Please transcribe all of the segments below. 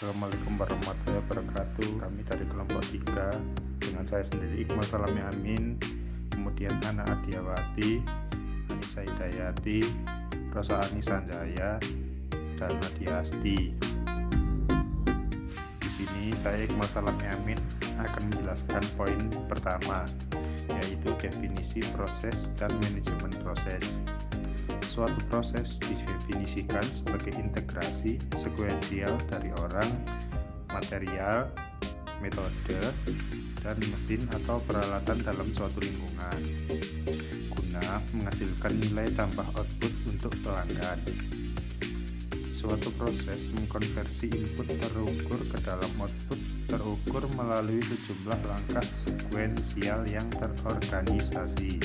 Assalamualaikum warahmatullahi wabarakatuh. Kami dari kelompok 3 dengan saya sendiri Iqmal Salami Amin, kemudian Ana Adiawati, Anissa Hidayati, Rosa Ani Sanjaya, dan Nadia Asti. Di sini saya Iqmal Salami Amin akan menjelaskan poin pertama, yaitu definisi proses dan manajemen proses. Suatu proses didefinisikan sebagai integrasi sekuensial dari orang, material, metode, dan mesin atau peralatan dalam suatu lingkungan guna menghasilkan nilai tambah output untuk pelanggan. Suatu proses mengkonversi input terukur ke dalam output terukur melalui sejumlah langkah sekuensial yang terorganisasi.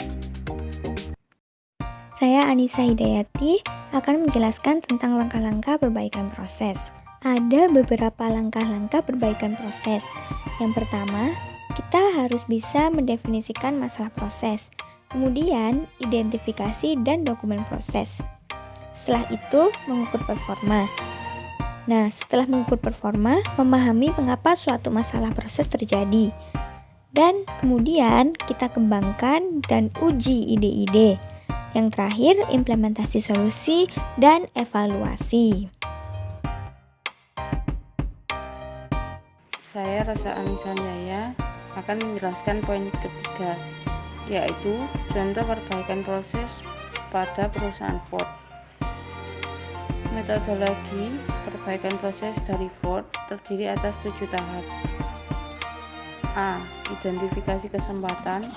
Saya Anissa Hidayati akan menjelaskan tentang langkah-langkah perbaikan proses. Ada beberapa langkah-langkah perbaikan proses. Yang pertama, kita harus bisa mendefinisikan masalah proses. Kemudian, identifikasi dan dokumen proses. Setelah itu, mengukur performa. Nah, setelah mengukur performa, memahami mengapa suatu masalah proses terjadi. Dan kemudian, kita kembangkan dan uji ide-ide. Yang terakhir, implementasi solusi dan evaluasi. Saya Rosa Ani Sanjaya akan menjelaskan poin ketiga, yaitu contoh perbaikan proses pada perusahaan Ford. Metodologi perbaikan proses dari Ford terdiri atas 7 tahap. A. Identifikasi kesempatan.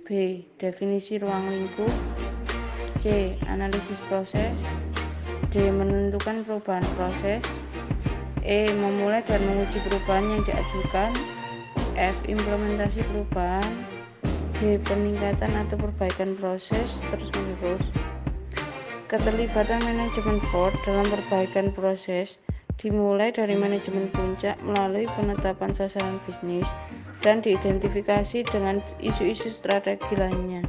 B. Definisi ruang lingkup. C. Analisis proses. D. Menentukan perubahan proses. E. Memulai dan menguji perubahan yang diajukan. F. Implementasi perubahan. G. Peningkatan atau perbaikan proses terus-menerus. Keterlibatan manajemen Ford dalam perbaikan proses dimulai dari manajemen puncak melalui penetapan sasaran bisnis dan diidentifikasi dengan isu-isu strategi lainnya.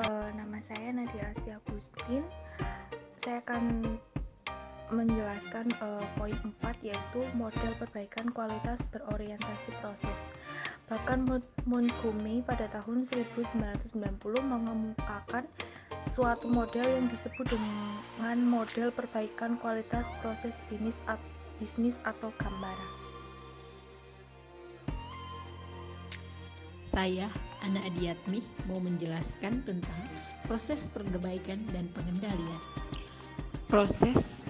Nama saya Nadia Asti Agustin. Saya akan menjelaskan poin 4, yaitu model perbaikan kualitas berorientasi proses. Bahkan Montgomery pada tahun 1990 mengemukakan suatu model yang disebut dengan model perbaikan kualitas proses bisnis atau gambaran. Saya, Ana Adiatmi, mau menjelaskan tentang proses perbaikan dan pengendalian. Proses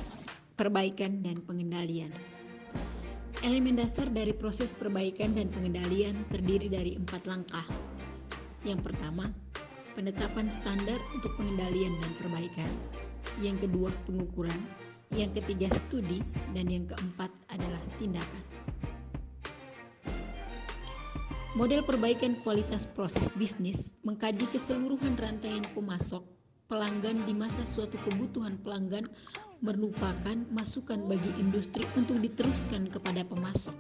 perbaikan dan pengendalian. Elemen dasar dari proses perbaikan dan pengendalian terdiri dari 4 langkah. Yang pertama, penetapan standar untuk pengendalian dan perbaikan. Yang kedua, pengukuran. Yang ketiga, studi. Dan yang keempat adalah tindakan. Model perbaikan kualitas proses bisnis mengkaji keseluruhan rantaian pemasok pelanggan di masa suatu kebutuhan pelanggan merupakan masukan bagi industri untuk diteruskan kepada pemasok.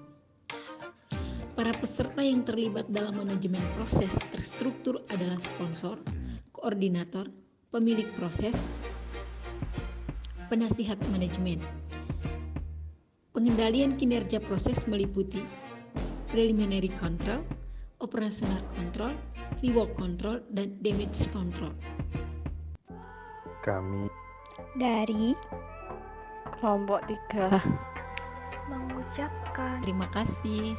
Para peserta yang terlibat dalam manajemen proses terstruktur adalah sponsor, koordinator, pemilik proses, penasihat manajemen. Pengendalian kinerja proses meliputi preliminary control, operational control, reward control, dan damage control. Kami Dari Kelompok 3 Mengucapkan terima kasih.